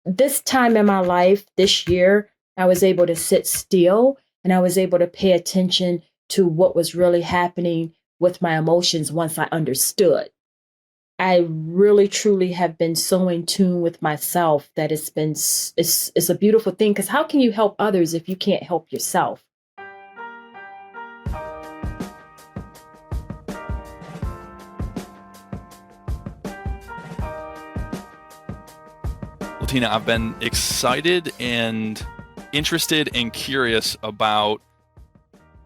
this time in my life, this year, I was able to sit still and I was able to pay attention to what was really happening with my emotions once I understood. I really truly have been so in tune with myself that it's a beautiful thing, because how can you help others if you can't help yourself? Latina, I've been excited and interested and curious about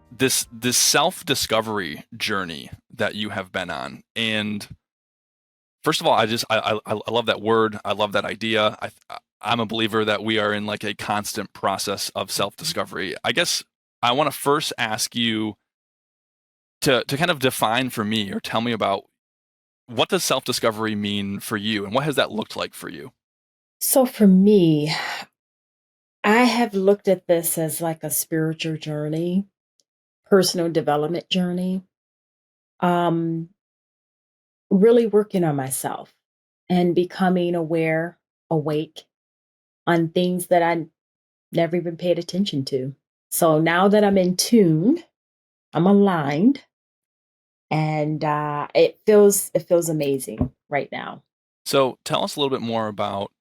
this self-discovery journey that you have been on. And first of all, I love that word. I love that idea. I'm a believer that we are in like a constant process of self-discovery. I guess I want to first ask you to kind of define for me or tell me about what does self-discovery mean for you and what has that looked like for you? So for me, I have looked at this as like a spiritual journey, personal development journey. Um, really working on myself and becoming aware, awake on things that I never even paid attention to. So now that I'm in tune, I'm aligned, and it feels amazing right now. So tell us a little bit more about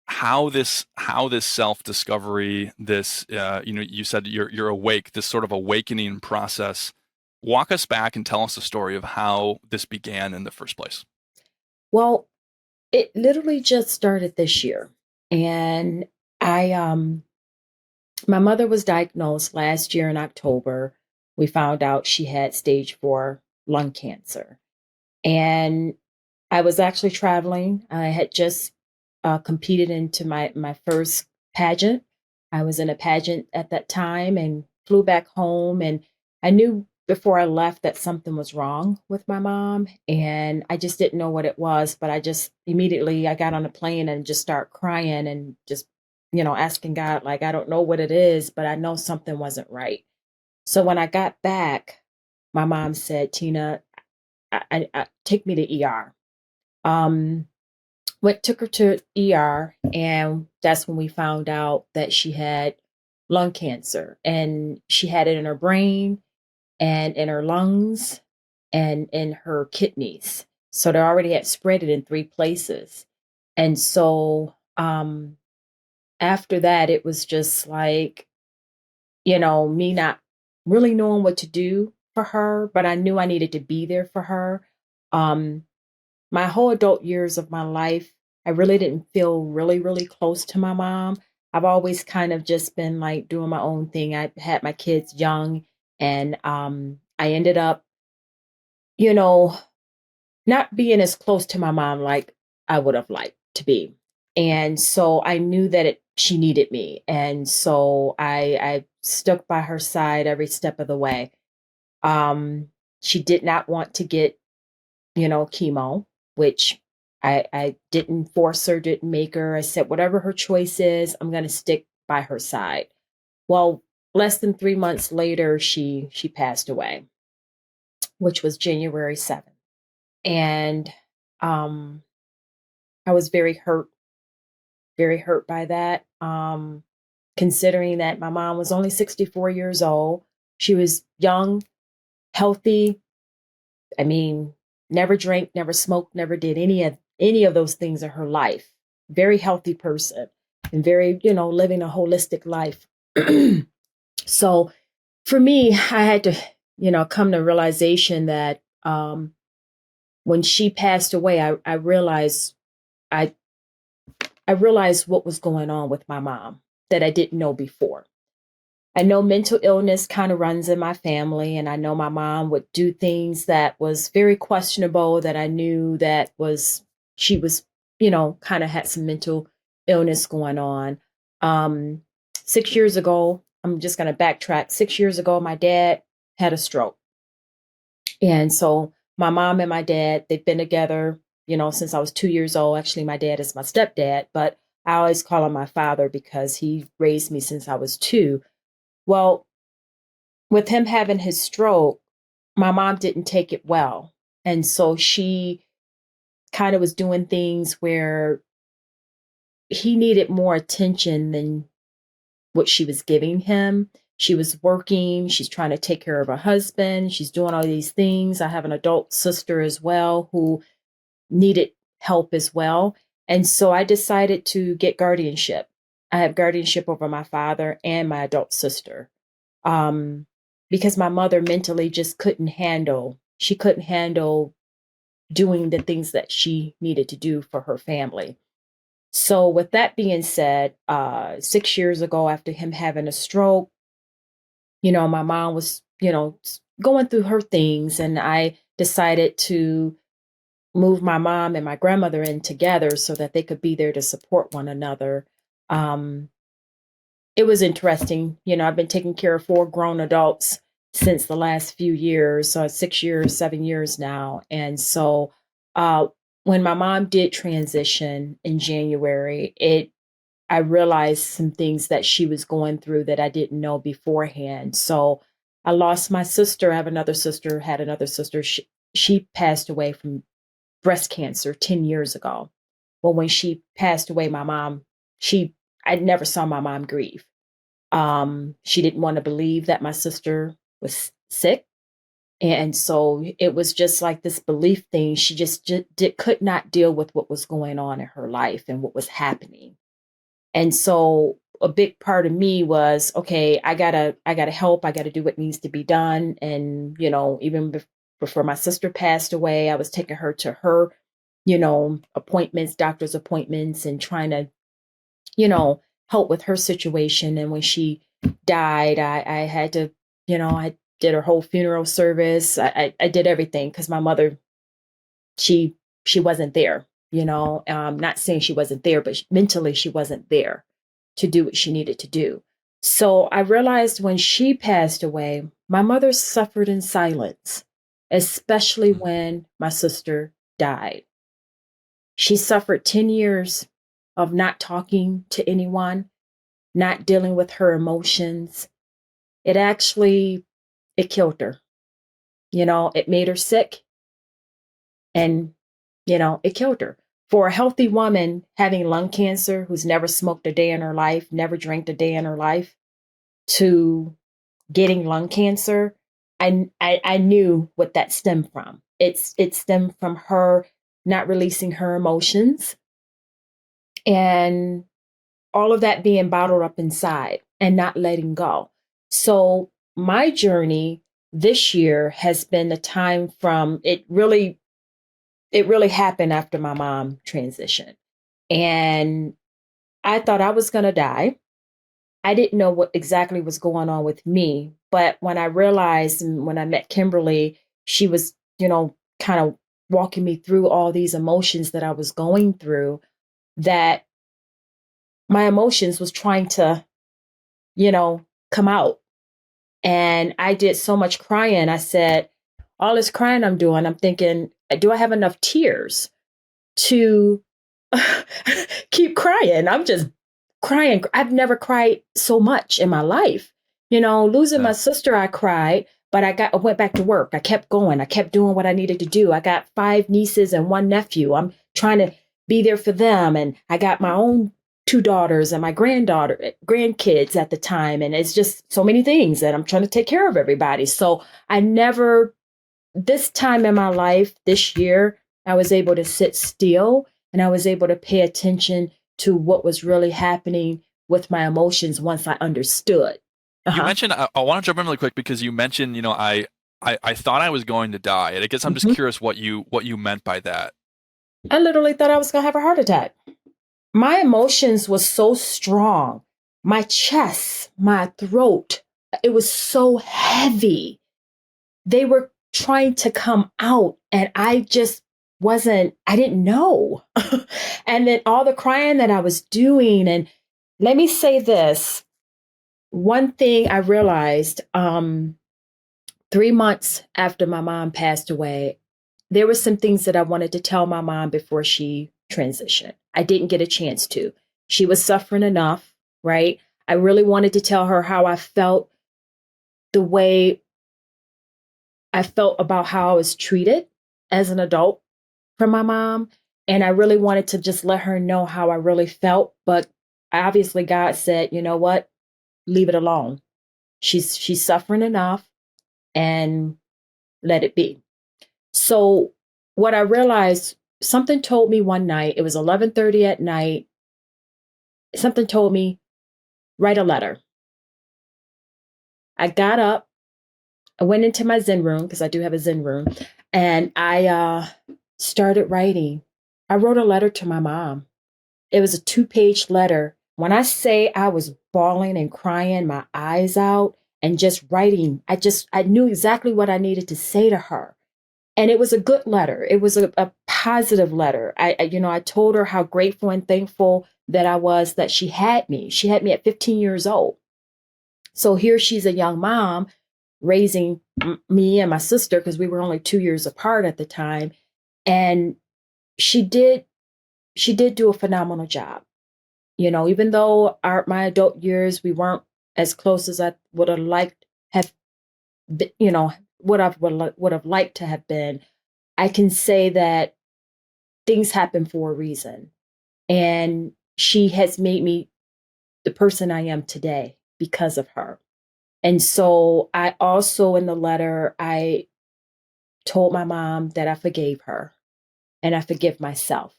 how this self-discovery, this you said you're awake, this sort of awakening process. Walk us back and tell us the story of how this began in the first place. Well, it literally just started this year, and I my mother was diagnosed last year in October. We found out she had stage 4 lung cancer. And I was actually traveling. I had just competed into my first pageant. I was in a pageant at that time and flew back home. And I knew before I left that something was wrong with my mom. And I just didn't know what it was. But I just immediately I got on a plane and just start crying and just, asking God, like, I don't know what it is, but I know something wasn't right. So when I got back, my mom said, Tina, take me to ER. Um, took her to ER, and that's when we found out that she had lung cancer, and she had it in her brain and in her lungs and in her kidneys. So they already had spread it in 3 places. And so after that, it was just like, me not really knowing what to do for her, but I knew I needed to be there for her. Um, my whole adult years of my life, I really didn't feel really, really close to my mom. I've always kind of just been like doing my own thing. I had my kids young, and I ended up, you know, not being as close to my mom like I would have liked to be. And so I knew that she needed me. And so I stuck by her side every step of the way. Um, she did not want to get, chemo, which I didn't force her, didn't make her. I said, whatever her choice is, I'm going to stick by her side. Well, less than 3 months later, she passed away, which was January 7th. And um, I was very hurt by that. Considering that my mom was only 64 years old, she was young, healthy. I mean, never drank, never smoked, never did any of those things in her life. Very healthy person and very, living a holistic life. So for me, I had to, come to realization that when she passed away, I I realized what was going on with my mom that I didn't know before. I know mental illness kind of runs in my family, and I know my mom would do things that was very questionable, that I knew that she was, kind of had some mental illness going on. Um, 6 years ago, I'm just going to backtrack. 6 years ago, my dad had a stroke. And so my mom and my dad, they've been together, since I was 2 years old. Actually, my dad is my stepdad, but I always call him my father because he raised me since I was two. Well, with him having his stroke, my mom didn't take it well. And so she kind of was doing things where he needed more attention than what she was giving him. She was working, she's trying to take care of her husband, she's doing all these things. I have an adult sister as well who needed help as well. And so I decided to get guardianship. I have guardianship over my father and my adult sister. Um, because my mother mentally just she couldn't handle doing the things that she needed to do for her family. So, with that being said, 6 years ago, after him having a stroke, my mom was, going through her things, and I decided to move my mom and my grandmother in together so that they could be there to support one another. Um, it was interesting. I've been taking care of four grown adults since the last few years, so 6 years, 7 years now. And so uh, when my mom did transition in January, I realized some things that she was going through that I didn't know beforehand. So I lost my sister. I have another sister, had another sister. She passed away from breast cancer 10 years ago. Well, when she passed away, my mom, I never saw my mom grieve. She didn't want to believe that my sister was sick. And so it was just like this belief thing. She could not deal with what was going on in her life and what was happening. And so a big part of me was, okay, I gotta help. I gotta do what needs to be done. And, even before my sister passed away, I was taking her to her, appointments, doctor's appointments, and trying to, help with her situation. And when she died, I had to, I did her whole funeral service. I did everything because my mother, she she wasn't there. Not saying she wasn't there, but mentally she wasn't there to do what she needed to do. So I realized when she passed away, my mother suffered in silence, especially Mm. when my sister died. She suffered 10 years of not talking to anyone, not dealing with her emotions. It actually it killed her. It made her sick, and it killed her. For a healthy woman having lung cancer who's never smoked a day in her life, never drank a day in her life, to getting lung cancer, I knew what that stemmed from. It stemmed from her not releasing her emotions and all of that being bottled up inside and not letting go. So my journey this year has been a time from it really happened after my mom transitioned. And I thought I was going to die. I didn't know what exactly was going on with me. But when I realized, and when I met Kimberly, she was, kind of walking me through all these emotions that I was going through, that my emotions was trying to, you know, come out. And I did so much crying. I said, all this crying I'm doing, I'm thinking, do I have enough tears to keep crying? I'm just crying. I've never cried so much in my life. Losing my Yeah. sister, I cried, but I went back to work. I kept going. I kept doing what I needed to do. I got 5 nieces and one nephew. I'm trying to be there for them. And I got my own two daughters and my grandkids at the time. And it's just so many things that I'm trying to take care of everybody. So I never, this time in my life, this year, I was able to sit still and I was able to pay attention to what was really happening with my emotions once I understood. You Uh-huh. mentioned, I want to jump in really quick because you mentioned, I thought I was going to die. And I guess I'm just Mhm. curious what you meant by that. I literally thought I was going to have a heart attack. My emotions was so strong. My chest, my throat, it was so heavy. They were trying to come out and I didn't know. And then all the crying that I was doing. And let me say this, one thing I realized, 3 months after my mom passed away, there were some things that I wanted to tell my mom before she transitioned. I didn't get a chance to. She was suffering enough, right? I really wanted to tell her how I felt, the way I felt about how I was treated as an adult from my mom. And I really wanted to just let her know how I really felt. But obviously, God said, you know what? Leave it alone. She's suffering enough, and let it be. So what I realized, something told me one night, it was 11:30 at night, something told me, write a letter. I got up, I went into my Zen room, because I do have a Zen room, and I started writing. I wrote a letter to my mom. It was a 2-page letter. When I say I was bawling and crying my eyes out and just writing, I knew exactly what I needed to say to her. And it was a good letter. It was a positive letter. I told her how grateful and thankful that I was that she had me. She had me at 15 years old. So here she's a young mom raising me and my sister, because we were only 2 years apart at the time. And she did do a phenomenal job. Even though my adult years, we weren't as close as I would have liked have been, would have liked to have been. I can say that things happen for a reason. And she has made me the person I am today because of her. And so I also, in the letter, I told my mom that I forgave her and I forgive myself,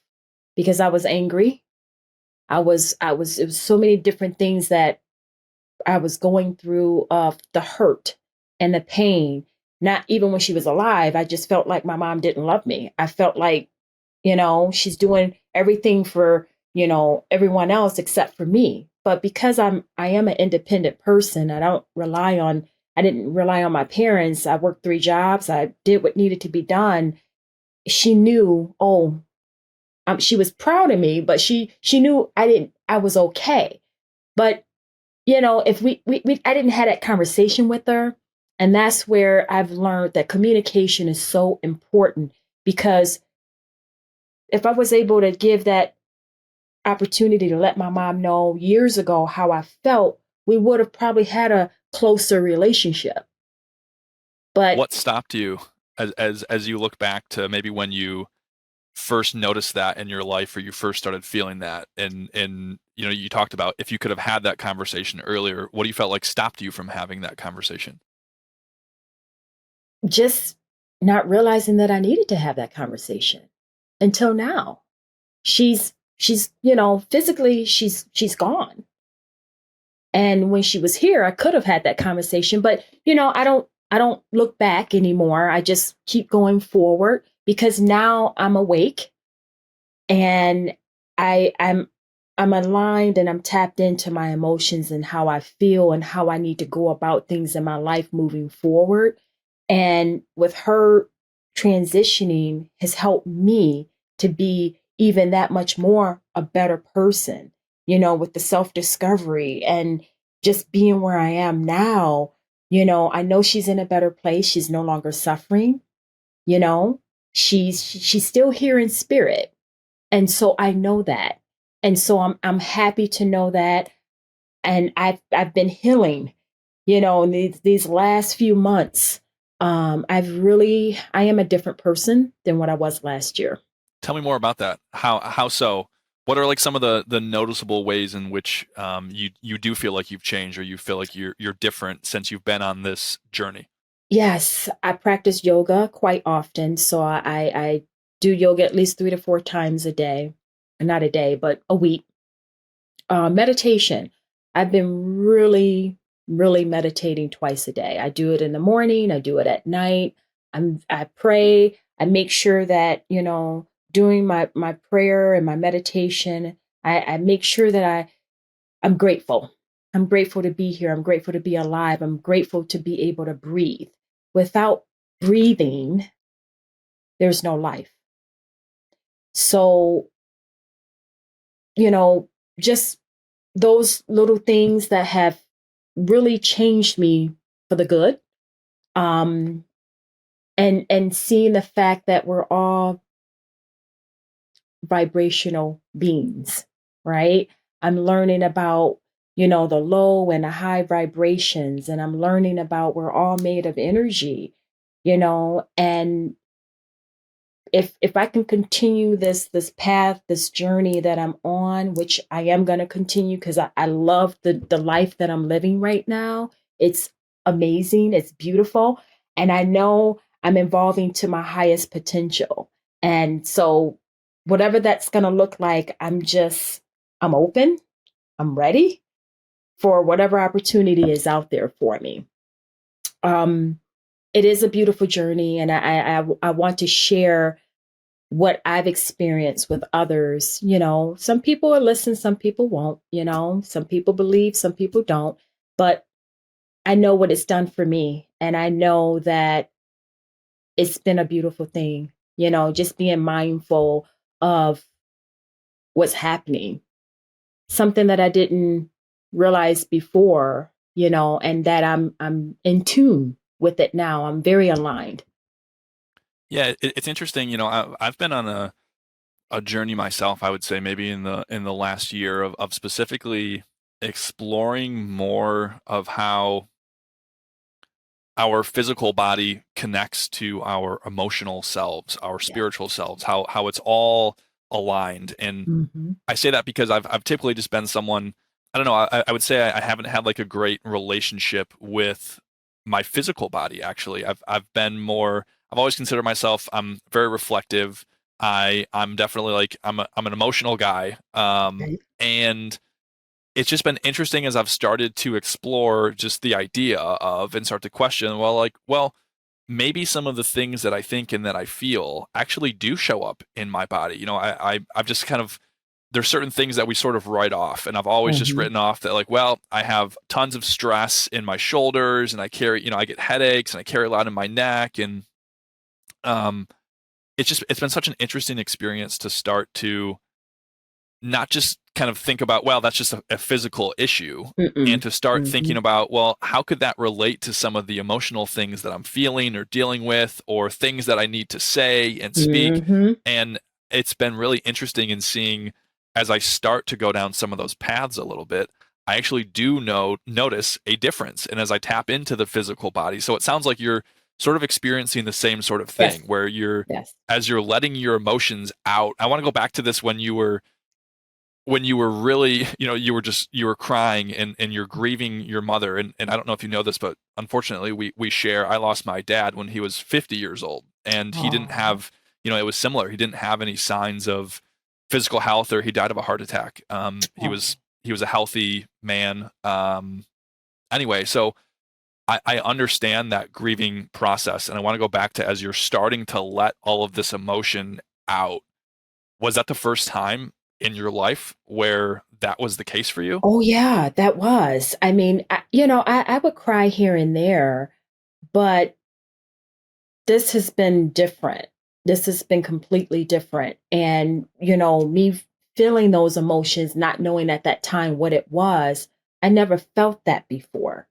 because I was angry. It was so many different things that I was going through, of the hurt and the pain. Not even when she was alive, I just felt like my mom didn't love me. I felt like, she's doing everything for, everyone else except for me. But because I am an independent person, I didn't rely on my parents. I worked 3 jobs. I did what needed to be done. She knew, she was proud of me, but she knew I was okay. But if I didn't have that conversation with her. And that's where I've learned that communication is so important, because if I was able to give that opportunity to let my mom know years ago how I felt, we would have probably had a closer relationship. But What stopped you as you look back to maybe when you first noticed that in your life, or you first started feeling that, and you talked about if you could have had that conversation earlier, what do you felt like stopped you from having that conversation? just not realizing that I needed to have that conversation until now. She's physically she's gone. And when she was here, I could have had that conversation, but I don't look back anymore. I just keep going forward, because now I'm awake, and I I'm I'm aligned, and I'm tapped into my emotions and how I feel and how I need to go about things in my life moving forward. And with her transitioning has helped me to be even that much more a better person, with the self discovery and just being where I am now. I know she's in a better place. She's no longer suffering, you know, she's still here in spirit. And so I know that. And so I'm happy to know that. And I've been healing, in these last few months. I am a different person than what I was last year. Tell me more about that. How so? What are like some of the noticeable ways in which you do feel like you've changed, or you feel like you're different since you've been on this journey? Yes, I practice yoga quite often. So I do yoga at least 3 to 4 times a day. Not a day, but a week. Meditation. I've been really, really meditating twice a day. I do it in the morning, I do it at night. I pray. I make sure that, doing my prayer and my meditation, I make sure that I'm grateful. I'm grateful to be here. I'm grateful to be alive. I'm grateful to be able to breathe. Without breathing, there's no life. So, you know, just those little things that have really changed me for the good. Um, and seeing the fact that we're all vibrational beings, right? I'm learning about, the low and the high vibrations, and I'm learning about we're all made of energy, and if I can continue this path, this journey that I'm on, which I am going to continue because I love the life that I'm living right now. It's amazing. It's beautiful. And I know I'm evolving to my highest potential. And so whatever that's going to look like, I'm open. I'm ready for whatever opportunity is out there for me. Um, it is a beautiful journey, and I want to share what I've experienced with others. Some people will listen, some people won't. Some people believe, some people don't. But I know what it's done for me, and I know that it's been a beautiful thing. Just being mindful of what's happening, something that I didn't realize before, and that I'm in tune with it now. I'm very aligned. Yeah, it's interesting. I've been on a journey myself, I would say maybe in the last year of specifically exploring more of how our physical body connects to our emotional selves, our Yeah. spiritual selves, how it's all aligned. And Mm-hmm. I say that because I've typically just been someone, I don't know, I would say I haven't had like a great relationship with my physical body actually. I've been more, I've always considered myself, I'm very reflective. I'm definitely like I'm an emotional guy. Okay. And it's just been interesting as I've started to explore just the idea of and start to question, well, maybe some of the things that I think and that I feel actually do show up in my body. I've just kind of, there's certain things that we sort of write off, and I've always just Mm-hmm. written off that like, well, I have tons of stress in my shoulders, and I carry, I get headaches, and I carry a lot in my neck, and um, it's been such an interesting experience to start to not just kind of think about, well, that's just a physical issue, and Mm-mm. to start thinking Mm-hmm. about, well, how could that relate to some of the emotional things that I'm feeling or dealing with, or things that I need to say and speak. Mm-hmm. And it's been really interesting in seeing as I start to go down some of those paths a little bit, I actually do notice a difference. And as I tap into the physical body, so it sounds like you're sort of experiencing the same sort of thing Yes. where you're, Yes. as you're letting your emotions out. I want to go back to this when you were really, you were crying and you're grieving your mother. And I don't know if you know this, but unfortunately we share, I lost my dad when he was 50 years old, and he didn't Oh. have, it was similar. He didn't have any signs of physical health, or he died of a heart attack. Oh. He was a healthy man. Anyway, so I understand that grieving process, and I want to go back to, as you're starting to let all of this emotion out, was that the first time in your life where that was the case for you? Oh yeah, that was. I mean, I would cry here and there, but this has been different. This has been completely different. And, me feeling those emotions, not knowing at that time what it was, I never felt that before.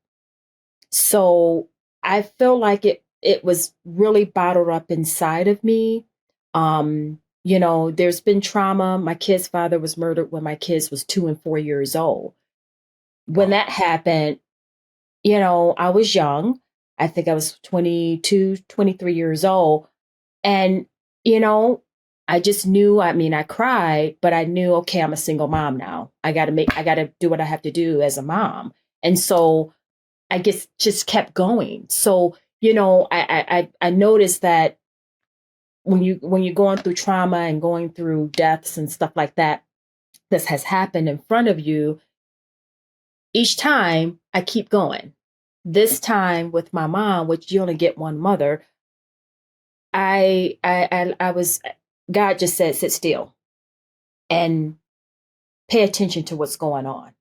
So I feel like it was really bottled up inside of me. There's been trauma. My kid's father was murdered when my kids was 2 and 4 years old. When Wow. that happened, I was young. I think I was 22, 23 years old. And, you know, I just knew, I mean, I cried, but I knew, okay, I'm a single mom now. I got to do what I have to do as a mom. And so I guess just kept going. So, I noticed that when you're going through trauma and going through deaths and stuff like that, this has happened in front of you. Each time I keep going. This time with my mom, which you only get one mother, I was, God just said, sit still and pay attention to what's going on.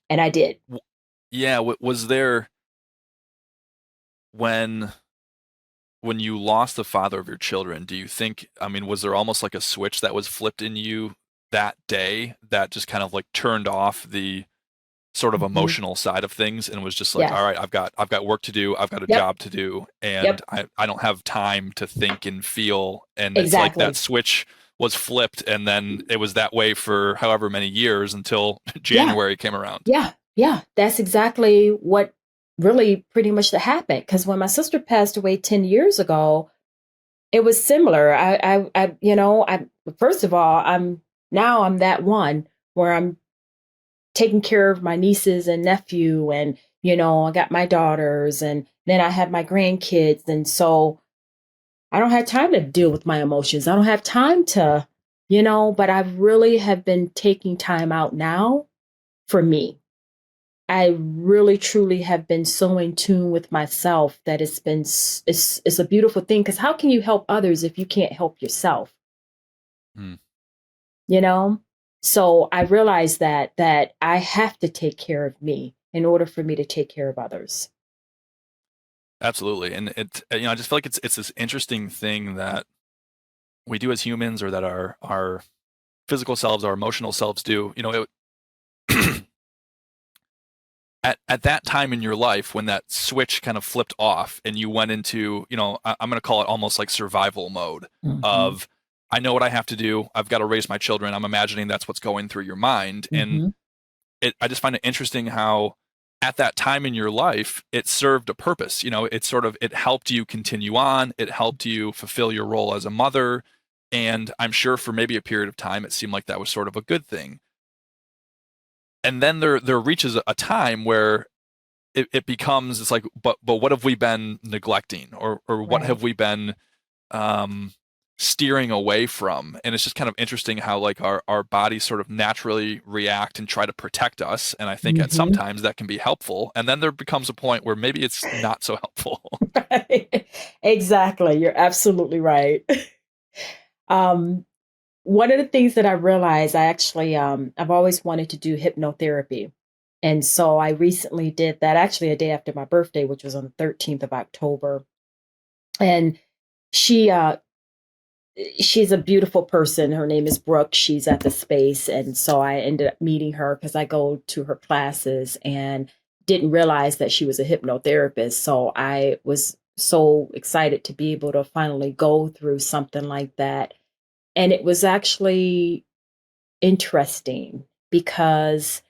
And I did. W- Yeah, was there, when you lost the father of your children, do you think, I mean, was there almost like a switch that was flipped in you that day that just kind of like turned off the sort of Mhm. emotional side of things, and was just like, all Yes. right, I've got work to do, I've got a Yep. job to do, and Yep. I don't have time to think and feel. And it's like that Exactly. switch was flipped, and then it was that way for however many years until Yeah. January came around. Yeah. Yeah. That's exactly what really pretty much that happened. Because when my sister passed away 10 years ago, It was similar. I first of all, I'm that one where I'm taking care of my nieces and nephew, and I got my daughters, and then I have my grandkids, and so I don't have time to deal with my emotions. I don't have time to, but I really have been taking time out now for me. I really truly have been so in tune with myself that it's a beautiful thing, because how can you help others if you can't help yourself? Hmm. you know so I realized that I have to take care of me in order for me to take care of others. Absolutely. And I just feel like it's this interesting thing that we do as humans, or that our physical selves, our emotional selves do. At that time in your life when that switch kind of flipped off and you went into, I'm going to call it almost like survival mode Hmm. of, I know what I have to do. I've got to raise my children. I'm imagining that's what's going through your mind. And Hmm. I just find it interesting how at that time in your life, it served a purpose. It helped you continue on. It helped you fulfill your role as a mother. And I'm sure for maybe a period of time, it seemed like that was sort of a good thing. And then there reaches a time where it becomes, it's like, but what have we been neglecting, or what Right. have we been um steering away from? And it's just kind of interesting how like our bodies sort of naturally react and try to protect us, and I think at Hmm. sometimes that can be helpful, and then there becomes a point where maybe it's not so helpful. Exactly, you're absolutely right. um One of the things that I realized, I've always wanted to do hypnotherapy. And so I recently did that, actually a day after my birthday, which was on the 13th of October. And she she's a beautiful person. Her name is Brooke. She's at the space. And so I ended up meeting her because I go to her classes, and didn't realize that she was a hypnotherapist. So I was so excited to be able to finally go through something like that. And it was actually interesting because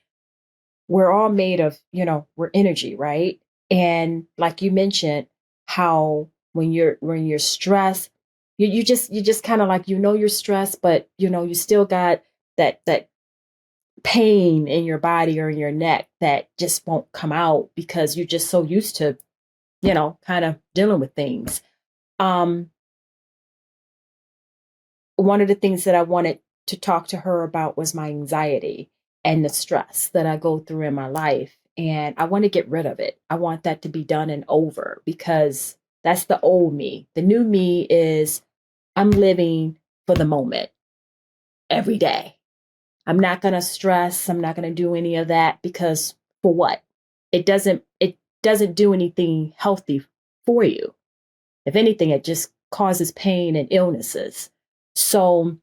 we're all made of, we're energy, right? And like you mentioned, how when you're stressed, you just kind of like, you're stressed, but you still got that pain in your body or in your neck that just won't come out because you're just so used to, kind of dealing with things. Um, One of the things that I wanted to talk to her about was my anxiety and the stress that I go through in my life. And I want to get rid of it. I want that to be done and over, because that's the old me. The new me is, I'm living for the moment every day. I'm not going to stress. I'm not going to do any of that, because for what? It doesn't do anything healthy for you. If anything, it just causes pain and illnesses. So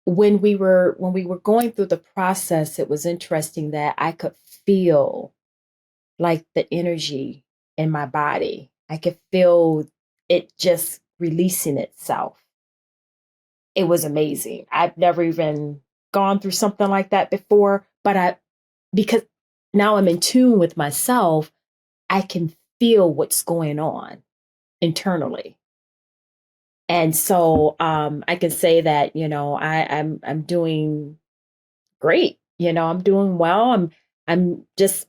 when we were going through the process, it was interesting that I could feel like the energy in my body. I could feel it just releasing itself. It was amazing. I've never even gone through something like that before, but because now I'm in tune with myself, I can feel what's going on internally. And so I can say that, I'm doing great. I'm doing well. I'm just,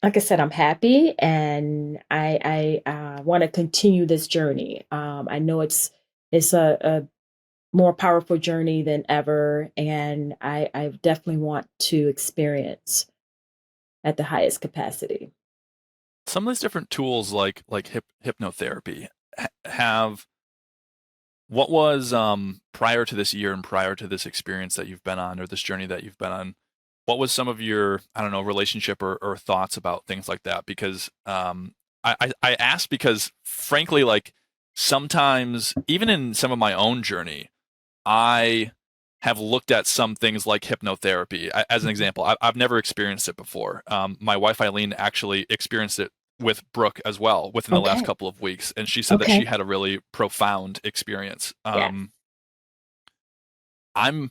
like I said, I'm happy, and I want to continue this journey. I know it's a more powerful journey than ever, and I definitely want to experience at the highest capacity. Some of these different tools like hypnotherapy have, what was prior to this year and prior to this experience that you've been on, or this journey that you've been on, what was some of your, I don't know, relationship or thoughts about things like that? Because I ask because frankly, like sometimes even in some of my own journey, I have looked at some things like hypnotherapy. As an example, I've never experienced it before. My wife Eileen actually experienced it with Brooke as well within the last Okay. couple of weeks, and she said that she Okay. had a really profound experience. Yeah. I'm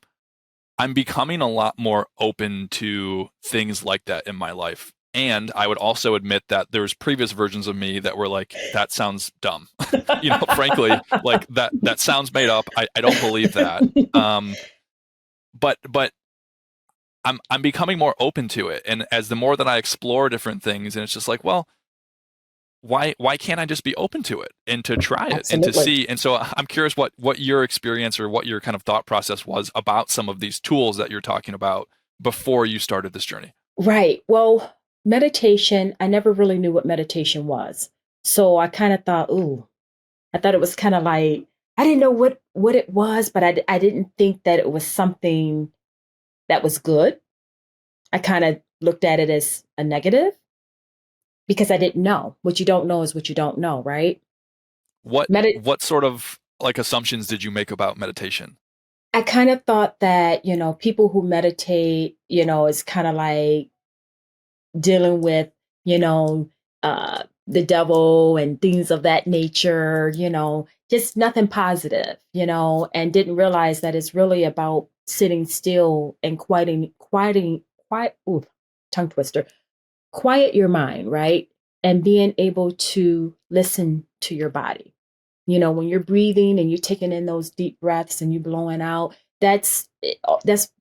I'm becoming a lot more open to things like that in my life. And I would also admit that there's previous versions of me that were like, that sounds dumb. Frankly, like that sounds made up. I don't believe that. Um, but I'm becoming more open to it. And as the more that I explore different things, and it's just like, well, why can't I just be open to it and to try it and to Absolutely. see? And so I'm curious what your experience or what your kind of thought process was about some of these tools that you're talking about before you started this journey. Right. Well, meditation, I never really knew what meditation was. So I kind of thought, ooh, I thought it was kind of like, I didn't know what it was, but I didn't think that it was something that was good. I kind of looked at it as a negative because I didn't know. What you don't know is what you don't know, right? What Medi- what sort of like assumptions did you make about meditation? I kind of thought that, people who meditate, is kind of like dealing with, you know, the devil and things of that nature, just nothing positive, and didn't realize that it's really about sitting still and ooh, tongue twister, quiet your mind, right? And being able to listen to your body. When you're breathing and you're taking in those deep breaths and you blowing out, that's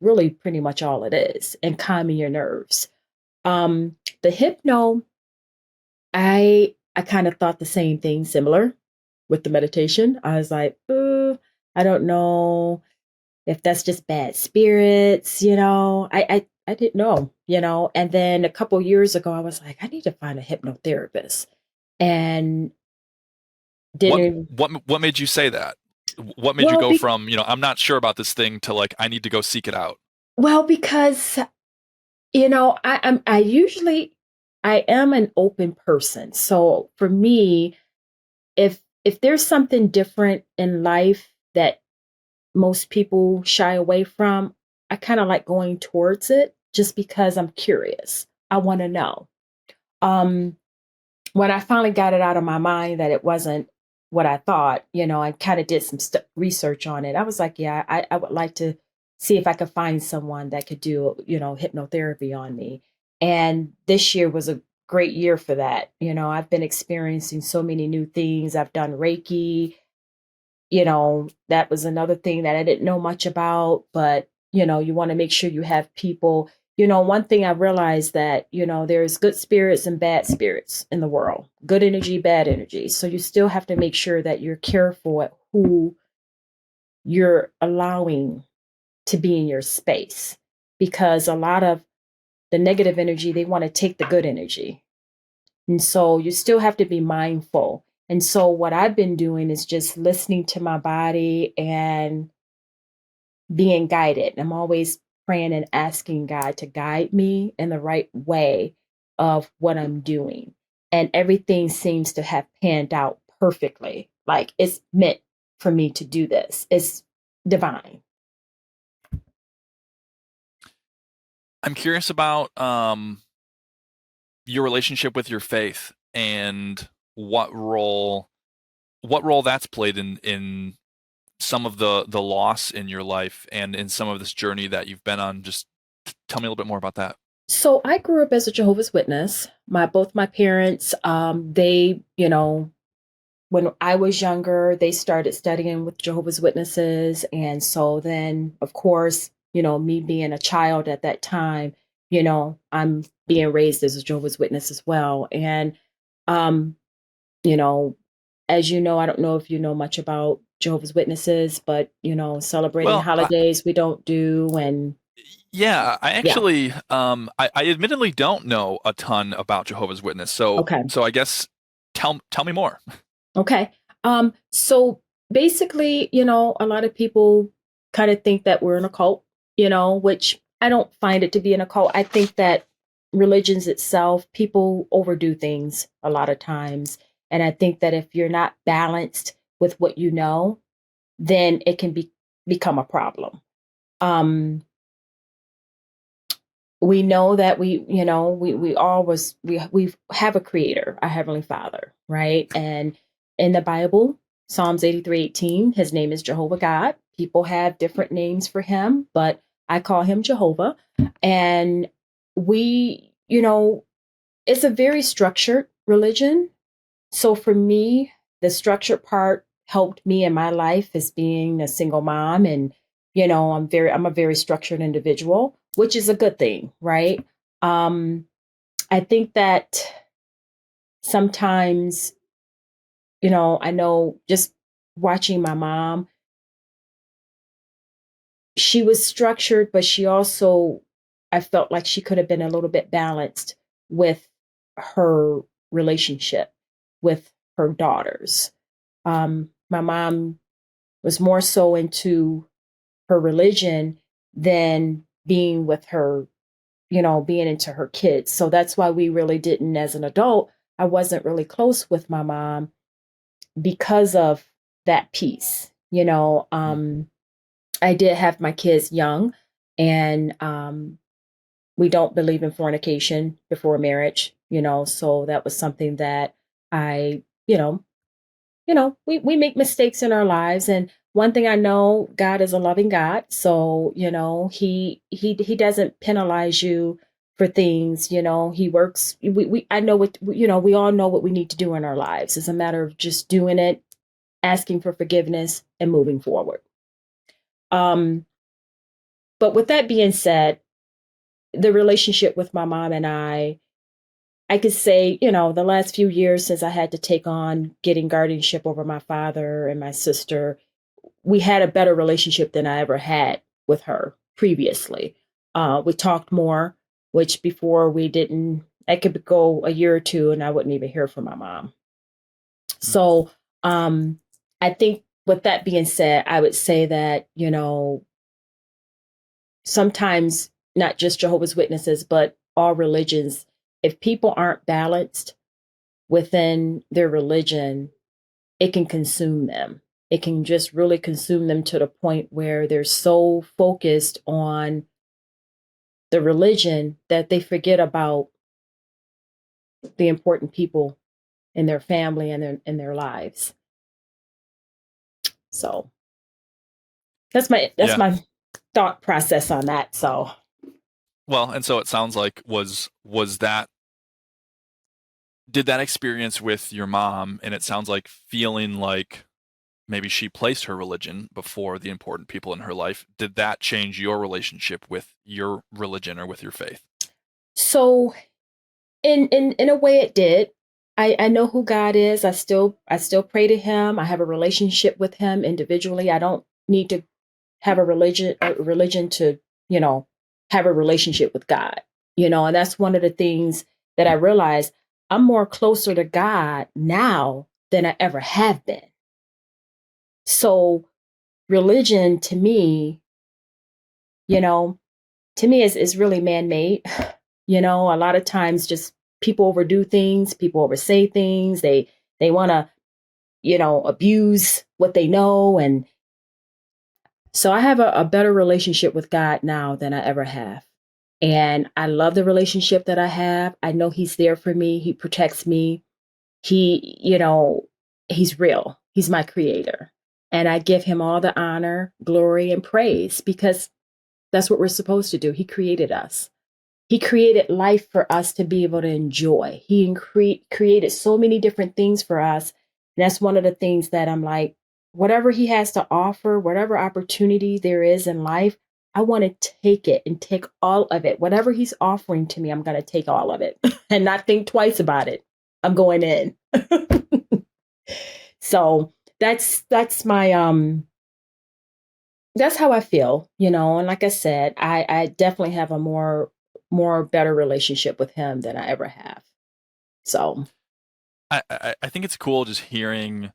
really pretty much all it is, and calming your nerves. The hypno, I kind of thought the same thing, similar with the meditation. I was like, I don't know if that's just bad spirits, I didn't know, And then a couple years ago, I was like, I need to find a hypnotherapist, and What didn't. what made you say that? What made you Well, go from, I'm not sure about this thing to like I need to go seek it out? because I am an open person, so for me, if there's something different in life that most people shy away from, I kind of like going towards it just because I'm curious. I want to know. Um, when I finally got it out of my mind that it wasn't what I thought, I kind of did some research on it. I was like, yeah, I would like to see if I could find someone that could do, hypnotherapy on me. And this year was a great year for that. I've been experiencing so many new things. I've done Reiki. That was another thing that I didn't know much about, but you want to make sure you have people. One thing I realized that, there's good spirits and bad spirits in the world, good energy, bad energy. So you still have to make sure that you're careful at who you're allowing to be in your space, because a lot of the negative energy, they want to take the good energy. And so you still have to be mindful. And so what I've been doing is just listening to my body and being guided. I'm always praying and asking God to guide me in the right way of what I'm doing. And everything seems to have panned out perfectly. Like it's meant for me to do this. It's divine. I'm curious about your relationship with your faith and what role that's played in some of the loss in your life and in some of this journey that you've been on. Just tell me a little bit more about that. So I grew up as a Jehovah's Witness. Both my parents, they, when I was younger, they started studying with Jehovah's Witnesses. And so then, of course, me being a child at that time, I'm being raised as a Jehovah's Witness as well. And, um, you know, as you know, I don't know if you know much about Jehovah's Witnesses, but, celebrating Well, holidays we don't do. And yeah, I yeah, actually, I admittedly don't know a ton about Jehovah's Witness, so okay. I guess tell me more. Okay. So basically, a lot of people kind of think that we're in a cult, which I don't find it to be in a cult. I think that religions itself, people overdo things a lot of times. And I think that if you're not balanced with what you know, then it can become a problem. Um, we know that we have a creator, our heavenly father, right? And in the Bible, Psalms 83:18, his name is Jehovah God. People have different names for him, but I call him Jehovah. And we, it's a very structured religion. So for me, the structured part helped me in my life as being a single mom, and I'm a very structured individual, which is a good thing, right? Um I think that sometimes, I know just watching my mom, she was structured, but she also, I felt like she could have been a little bit balanced with her relationship with her daughters. My mom was more so into her religion than being with her, being into her kids. So that's why we really didn't, as an adult, I wasn't really close with my mom because of that piece. Mm. I did have my kids young, and we don't believe in fornication before marriage, so that was something that I, we make mistakes in our lives. And one thing I know, God is a loving God. So, he doesn't penalize you for things, he works. I know what, we all know what we need to do in our lives. It's a matter of just doing it, asking for forgiveness, and moving forward. Um, but with that being said, the relationship with my mom and I could say, the last few years since I had to take on getting guardianship over my father and my sister, we had a better relationship than I ever had with her previously. We talked more, which before we didn't. I could go a year or two and I wouldn't even hear from my mom. Mm. So I think with that being said, I would say that, sometimes not just Jehovah's Witnesses, but all religions, if people aren't balanced within their religion, it can consume them. It can just really consume them to the point where they're so focused on the religion that they forget about the important people in their family and their lives. So that's Yeah. my thought process on that. So Well, and so it sounds like was that did that experience with your mom, and it sounds like feeling like maybe she placed her religion before the important people in her life, did that change your relationship with your religion or with your faith? so in a way it did. I know who God is. I still pray to him. I have a relationship with him individually. I don't need to have a religion to, you know, have a relationship with God. And that's one of the things that I realized. I'm more closer to God now than I ever have been. So religion you know, to me is really man-made. A lot of times just people overdo things, people oversay things. They want to, abuse what they know. And so I have a better relationship with God now than I ever have. And I love the relationship that I have. I know he's there for me. He protects me. He's real. He's my creator. And I give him all the honor, glory, and praise because that's what we're supposed to do. He created us. He created life for us to be able to enjoy. He created so many different things for us. And that's one of the things that I'm like, whatever he has to offer, whatever opportunity there is in life, I want to take it and take all of it. Whatever he's offering to me, I'm going to take all of it and not think twice about it. I'm going in. So that's my that's how I feel, and like I said, I definitely have a more better relationship with him than I ever have. So, I think it's cool just hearing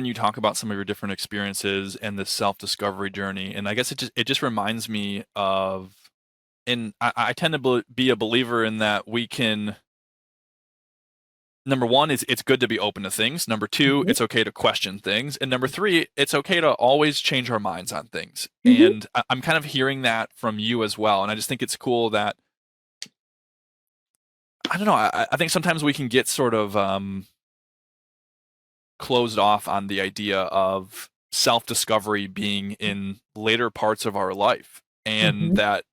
you talk about some of your different experiences and this self-discovery journey, and I guess it just reminds me of, and I tend to be a believer in that we can. Number one is it's good to be open to things. Number two, mhm, it's okay to question things. And number three, it's okay to always change our minds on things. mhm, And I'm kind of hearing that from you as well. And I just think it's cool that, I don't know, I think sometimes we can get sort of closed off on the idea of self discovery being in later parts of our life. And mhm, that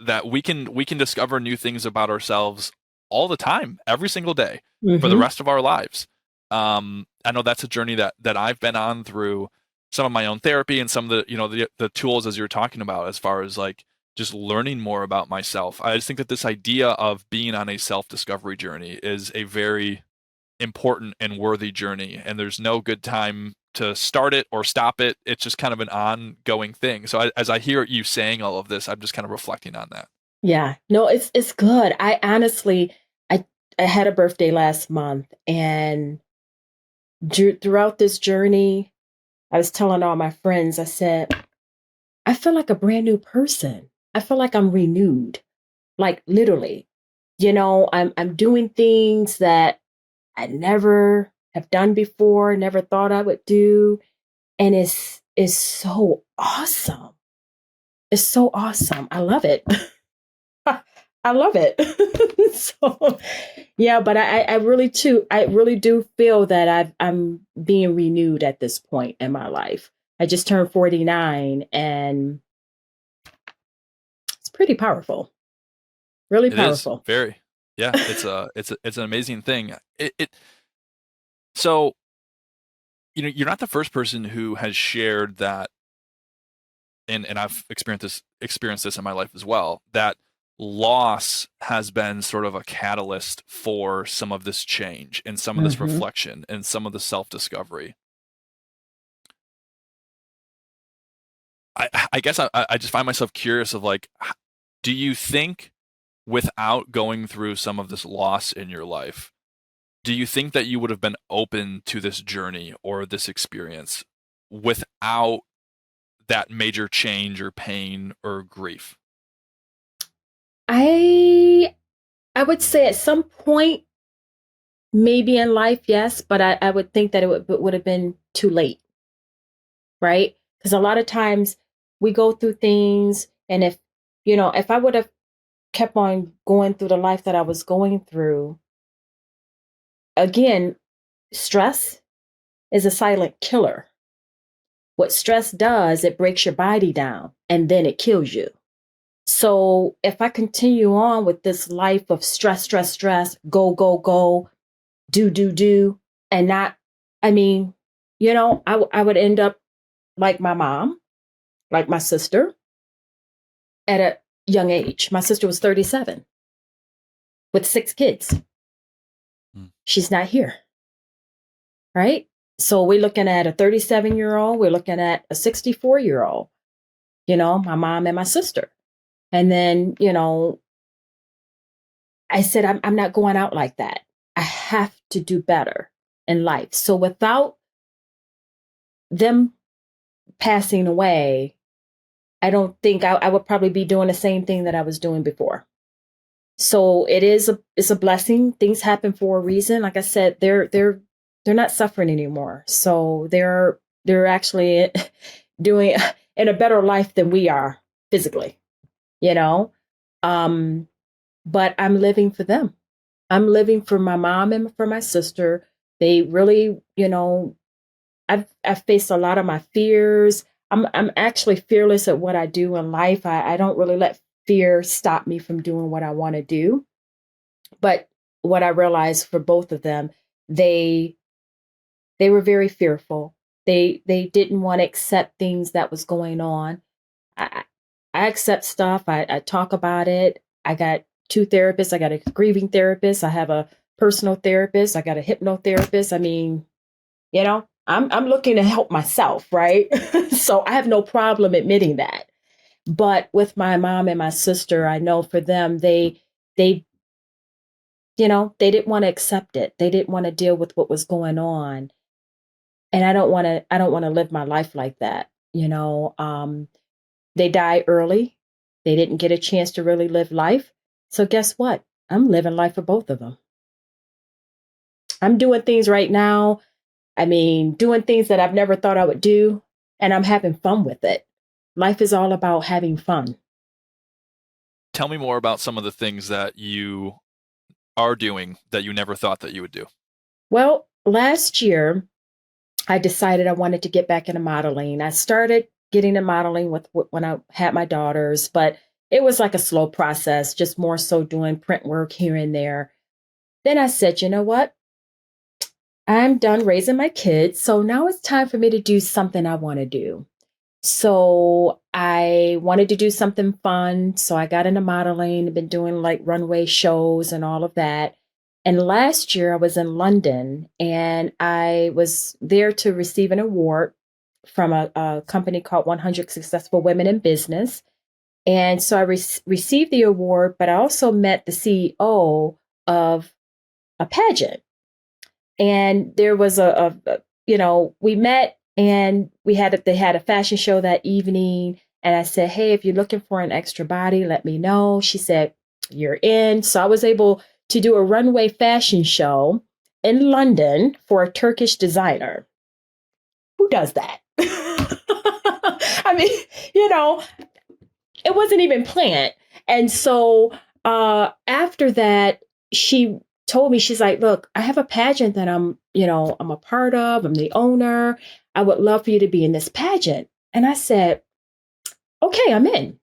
that we can discover new things about ourselves all the time, every single day, for the Mm-hmm. rest of our lives. I know that's a journey that I've been on through some of my own therapy and some of the tools as you're talking about, as far as like just learning more about myself. I just think that this idea of being on a self-discovery journey is a very important and worthy journey, and there's no good time to start it or stop it. It's just kind of an ongoing thing. So as I hear you saying all of this, I'm just kind of reflecting on that. Yeah. No, it's good. I honestly, I I had a birthday last month, and throughout this journey, I was telling all my friends, I said, I feel like a brand new person. I feel like I'm renewed. Like literally. I'm doing things that I never have done before, never thought I would do. And it's so awesome. It's so awesome. I love it. I love it. So yeah, but I really do feel that I'm being renewed at this point in my life. I just turned 49, and it's pretty powerful. Really It is powerful. very, yeah. It's an amazing thing. So you're not the first person who has shared that, and I've experienced this in my life as well, that loss has been sort of a catalyst for some of this change and some of this Hmm. reflection and some of the self-discovery. I guess I just find myself curious of like, do you think without going through some of this loss in your life, do you think that you would have been open to this journey or this experience without that major change or pain or grief? I I would say at some point, maybe in life, yes, but I would think that it would have been too late, right? Because a lot of times we go through things, and if I would have kept on going through the life that I was going through, again, stress is a silent killer. What stress does, it breaks your body down and then it kills you. So if I continue on with this life of stress, stress, stress, go, go, go, do, and not, I mean, I would end up like my mom, like my sister at a young age. My sister was 37 with 6 kids. Mm. She's not here, right? So we're looking at a 37-year-old, we're looking at a 64-year-old, my mom and my sister. And then, I said, I'm not going out like that. I have to do better in life. So without them passing away, I don't think I would probably be doing the same thing that I was doing before. So it's a blessing. Things happen for a reason. Like I said, they're not suffering anymore. So they're actually doing in a better life than we are physically, you know. Um, but I'm living for them. I'm living for my mom and for my sister. They really, I've faced a lot of my fears. I'm actually fearless at what I do in life. I don't really let fear stop me from doing what I want to do. But what I realized for both of them, they they were very fearful. They didn't want to accept things that was going on. I I accept stuff. I talk about it. I got 2 therapists. I got a grieving therapist. I have a personal therapist. I got a hypnotherapist. I mean, I'm looking to help myself, right? So I have no problem admitting that. But with my mom and my sister, I know for them, they they didn't want to accept it. They didn't want to deal with what was going on. And I don't want to live my life like that. They died early. They didn't get a chance to really live life. So guess what? I'm living life for both of them. I'm doing things right now. I mean, doing things that I've never thought I would do, and I'm having fun with it. Life is all about having fun. Tell me more about some of the things that you are doing that you never thought that you would do. Well, last year, I decided I wanted to get back into modeling. I started getting into modeling when I had my daughters, but it was like a slow process, just more so doing print work here and there. Then I said, you know what? I'm done raising my kids. So now it's time for me to do something I want to do. So I wanted to do something fun. So I got into modeling, been doing like runway shows and all of that. And last year I was in London and I was there to receive an award from a company called 100 Successful Women in Business. And so I received the award, but I also met the CEO of a pageant. And there was we met and they had a fashion show that evening. And I said, hey, if you're looking for an extra body, let me know. She said, you're in. So I was able to do a runway fashion show in London for a Turkish designer. Who does that? I mean, you know, it wasn't even planned. And so after that, she told me, she's like, look, I have a pageant that I'm a part of. I'm the owner. I would love for you to be in this pageant. And I said, okay, I'm in.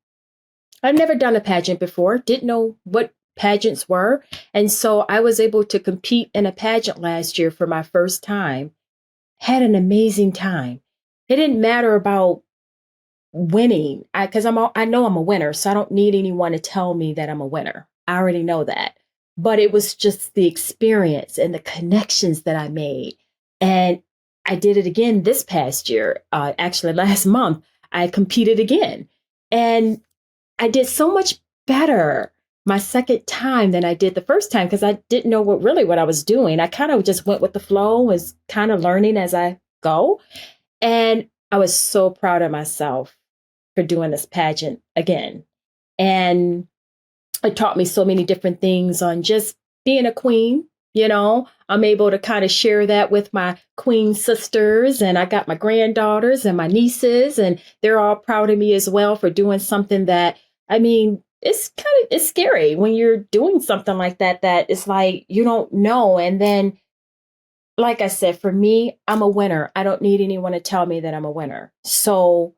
I've never done a pageant before, didn't know what pageants were. And so I was able to compete in a pageant last year for my first time, had an amazing time. It didn't matter about winning because I know I'm a winner, so I don't need anyone to tell me that I'm a winner. I already know that. But it was just the experience and the connections that I made. And I did it again this past year. Actually, last month, I competed again. And I did so much better my second time than I did the first time because I didn't know what I was doing. I kind of just went with the flow, was kind of learning as I go. And I was so proud of myself for doing this pageant again. And it taught me so many different things on just being a queen. I'm able to kind of share that with my queen sisters, and I got my granddaughters and my nieces, and they're all proud of me as well for doing something that, I mean, it's scary when you're doing something like that, that it's like you don't know. And then, like I said, for me, I'm a winner. I don't need anyone to tell me that I'm a winner. So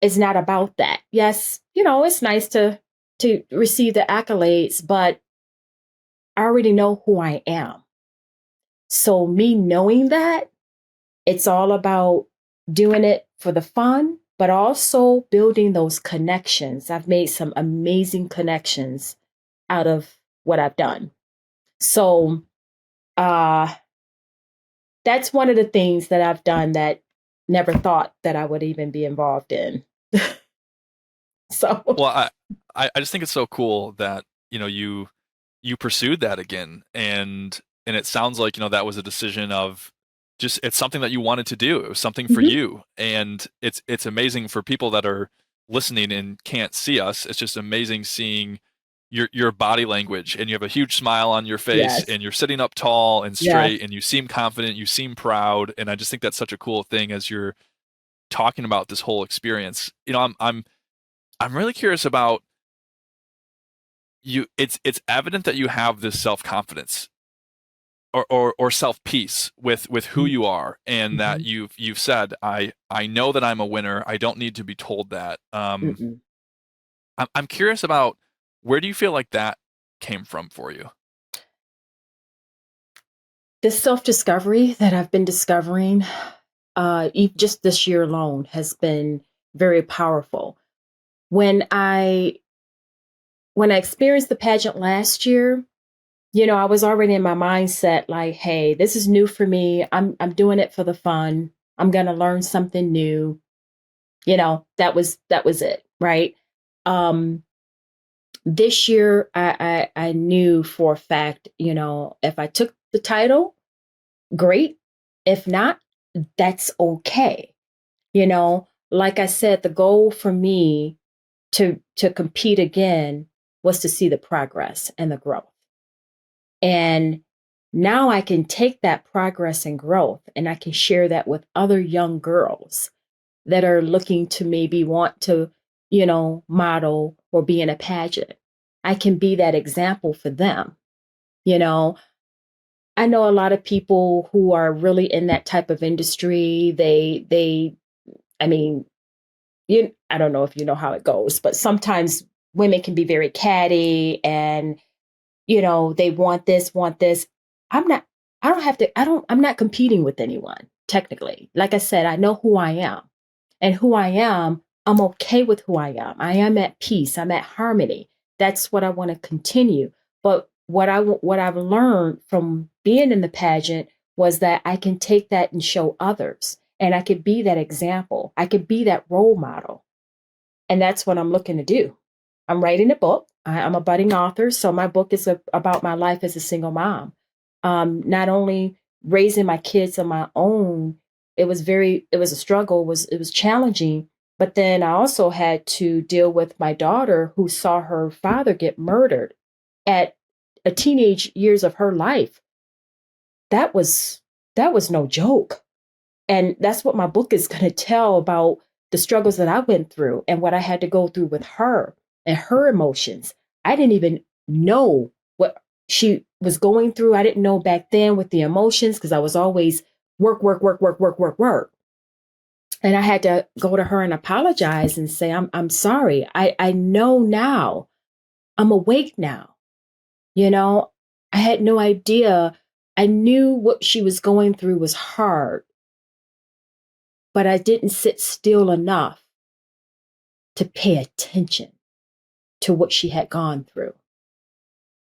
it's not about that. Yes, it's nice to receive the accolades, but I already know who I am. So me knowing that, it's all about doing it for the fun, but also building those connections. I've made some amazing connections out of what I've done. So uh that's one of the things that I've done that never thought that I would even be involved in. So Well, I just think it's so cool that you pursued that again, and it sounds like that was a decision of just it's something that you wanted to do. It was something for mhm. you, and it's amazing for people that are listening and can't see us. It's just amazing seeing your body language, and you have a huge smile on your face, Yes. and you're sitting up tall and Yes. straight, and you seem confident, you seem proud, and I just think that's such a cool thing as you're talking about this whole experience. I'm really curious about you. It's evident that you have this self-confidence or self-peace with who Mhm. you are, and that Mhm. you've said, I know that I'm a winner. I don't need to be told that. Mm-mm. I'm curious about, where do you feel like that came from for you? This self-discovery that I've been discovering, just this year alone has been very powerful. When I when I experienced the pageant last year, I was already in my mindset like, hey, this is new for me. I'm doing it for the fun. I'm gonna learn something new. That was it, right? Um, this year I knew for a fact, if I took the title, great. If not, that's okay. Like I said, the goal for me to compete again was to see the progress and the growth. And now I can take that progress and growth and I can share that with other young girls that are looking to maybe want to, model or be in a pageant. I can be that example for them. You know, I know a lot of people who are really in that type of industry. I mean, I don't know if you know how it goes, but sometimes women can be very catty and, they want this, want this. I'm not, I don't have to, I'm not competing with anyone, technically. Like I said, I know who I am. And who I am, I'm okay with who I am. I am at peace. I'm at harmony. That's what I want to continue. But what I've learned from being in the pageant was that I can take that and show others, and I could be that example. I could be that role model, and that's what I'm looking to do. I'm writing a book. I'm a budding author, so my book is about my life as a single mom. Not only raising my kids on my own, it was a struggle, it was challenging, but then I also had to deal with my daughter who saw her father get murdered at a teenage years of her life. That was that was no joke. And that's what my book is going to tell about the struggles that I went through and what I had to go through with her and her emotions. I didn't even know what she was going through. I didn't know back then with the emotions because I was always work, work, work, work, work, work, work. And I had to go to her and apologize and say, I'm sorry. I know now. I'm awake now. You know, I had no idea. I knew what she was going through was hard, but I didn't sit still enough to pay attention to what she had gone through.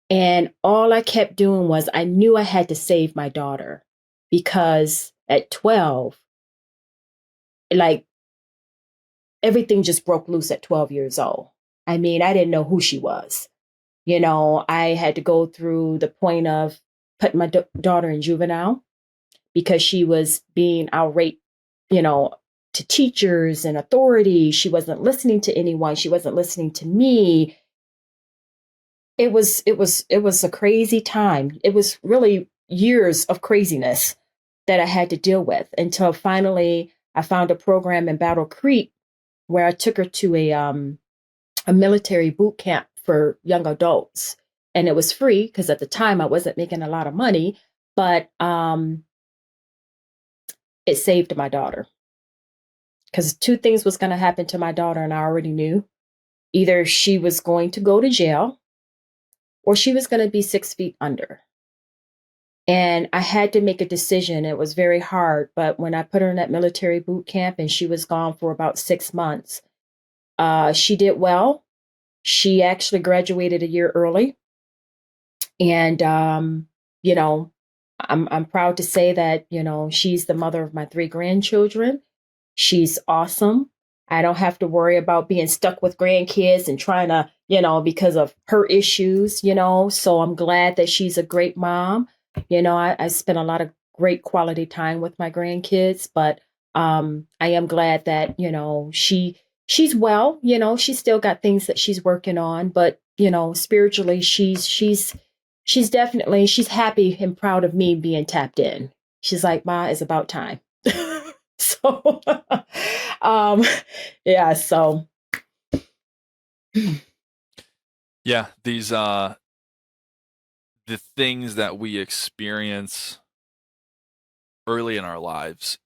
And all I kept doing was I knew I had to save my daughter because at 12, like everything just broke loose at 12 years old. I mean, I didn't know who she was. I had to go through the point of putting my daughter in juvenile because she was being outraged, you know, to teachers and authority. She wasn't listening to anyone. She wasn't listening to me. It was a crazy time. It was really years of craziness that I had to deal with until finally I found a program in Battle Creek where I took her to a military boot camp for young adults. And it was free because at the time I wasn't making a lot of money, but it saved my daughter. Because two things was going to happen to my daughter, and I already knew. Either she was going to go to jail or she was going to be 6 feet under. And I had to make a decision. It was very hard. But when I put her in that military boot camp and she was gone for about 6 months, she did well. She actually graduated a year early. And, I'm proud to say that, she's the mother of my 3 grandchildren. She's awesome. I don't have to worry about being stuck with grandkids and trying to, because of her issues, So I'm glad that she's a great mom. I spent a lot of great quality time with my grandkids, but I am glad that, she's well, she's still got things that she's working on, but, spiritually she's definitely she's happy and proud of me being tapped in. She's like, Ma, it's about time. So, um, yeah, so Yeah, these the things that we experience early in our lives,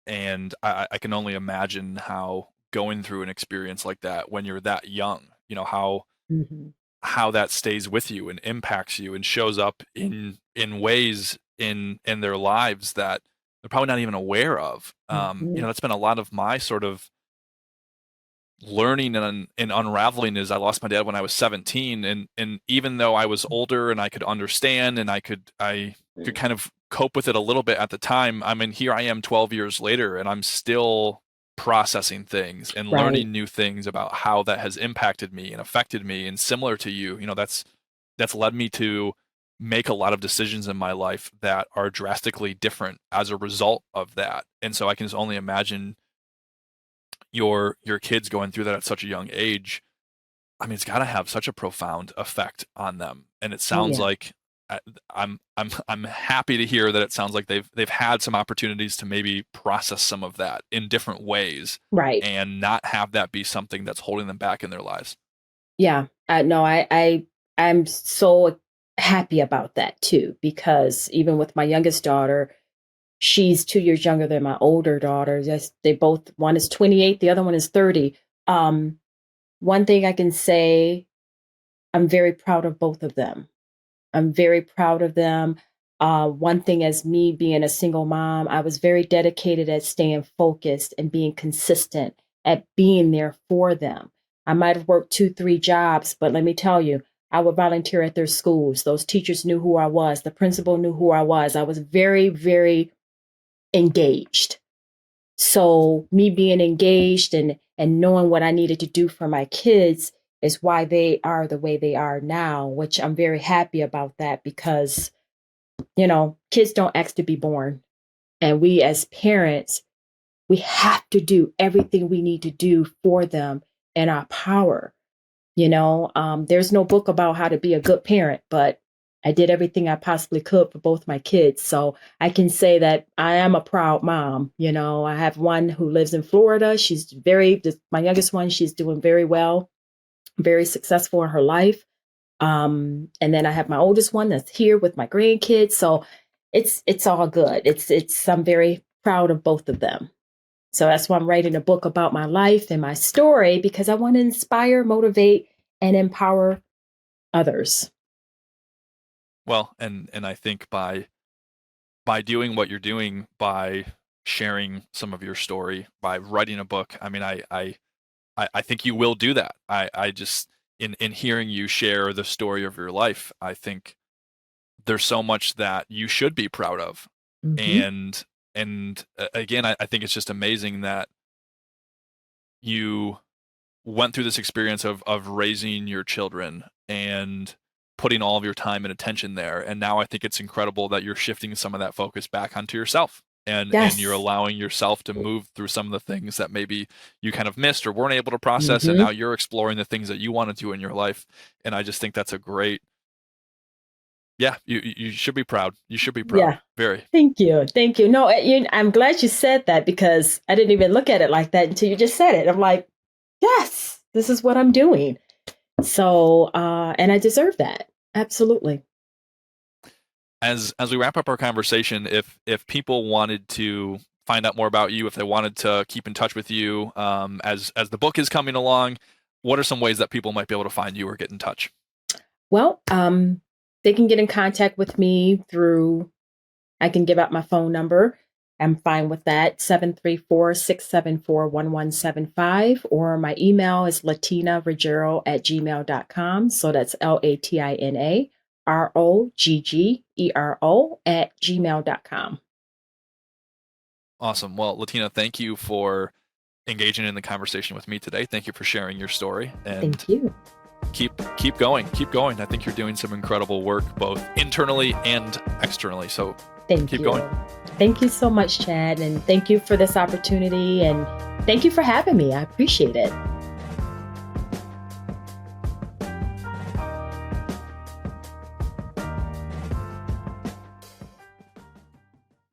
and I can only imagine how going through an experience like that when you're that young, mhm, how that stays with you and impacts you and shows up in ways in their lives that they're probably not even aware of. mhm, That's been a lot of my sort of learning and unraveling is I lost my dad when I was 17, and even though I was older and I could understand and I could kind of cope with it a little bit at the time, I mean, here I am 12 years later and I'm still processing things and right, learning new things about how that has impacted me and affected me. And similar to you, that's led me to make a lot of decisions in my life that are drastically different as a result of that. And so I can just only imagine your kids going through that at such a young age. I mean, it's got to have such a profound effect on them. And it oh sounds yeah, like I'm happy to hear that it sounds like they've had some opportunities to maybe process some of that in different ways right, and not have that be something that's holding them back in their lives. yeah. No, I'm so happy about that too because even with my youngest daughter, she's 2 years younger than my older daughter. Yes, they both one is 28, the other one is 30. Um, one thing I can say, I'm very proud of both of them. I'm very proud of them. One thing, as me being a single mom, I was very dedicated at staying focused and being consistent at being there for them. I might have worked 2, 3 jobs, but let me tell you, I would volunteer at their schools. Those teachers knew who I was. The principal knew who I was. I was very, very engaged. So me being engaged and knowing what I needed to do for my kids is why they are the way they are now, which I'm very happy about that because, kids don't ask to be born. And we as parents, we have to do everything we need to do for them in our power. There's no book about how to be a good parent, but I did everything I possibly could for both my kids. So I can say that I am a proud mom. I have one who lives in Florida. My youngest one, she's doing very well, very successful in her life. And then I have my oldest one that's here with my grandkids. So it's all good. I'm very proud of both of them. So that's why I'm writing a book about my life and my story, because I want to inspire, motivate, and empower others. Well, and I think by doing what you're doing, by sharing some of your story, by writing a book, I mean, I think you will do that. I just in hearing you share the story of your life, I think there's so much that you should be proud of. Mm-hmm. And again, I think it's just amazing that you went through this experience of raising your children and putting all of your time and attention there. And now I think it's incredible that you're shifting some of that focus back onto yourself, and you're Yes. allowing yourself to move through some of the things that maybe you kind of missed or weren't able to process. And Mm-hmm. now you're exploring the things that you want to do in your life. And I just think that's a great, yeah, you should be proud. You should be proud. Yeah. Very. Thank you. Thank you. No, I'm glad you said that because I didn't even look at it like that until you just said it. I'm like, yes, this is what I'm doing. So, and I deserve that. Absolutely. As we wrap up our conversation, if people wanted to find out more about you, if they wanted to keep in touch with you, as the book is coming along, what are some ways that people might be able to find you or get in touch? Well, they can get in contact with me I can give out my phone number. I'm fine with that, 734-674-1175. Or my email is latinaroggero@gmail.com. So that's LATINAROGGERO@gmail.com. Awesome. Well, Latina, thank you for engaging in the conversation with me today. Thank you for sharing your story, and Thank you. keep going. Keep going. I think you're doing some incredible work both internally and externally. So Thank keep you. going. Thank you so much, Chad. And thank you for this opportunity. And thank you for having me. I appreciate it.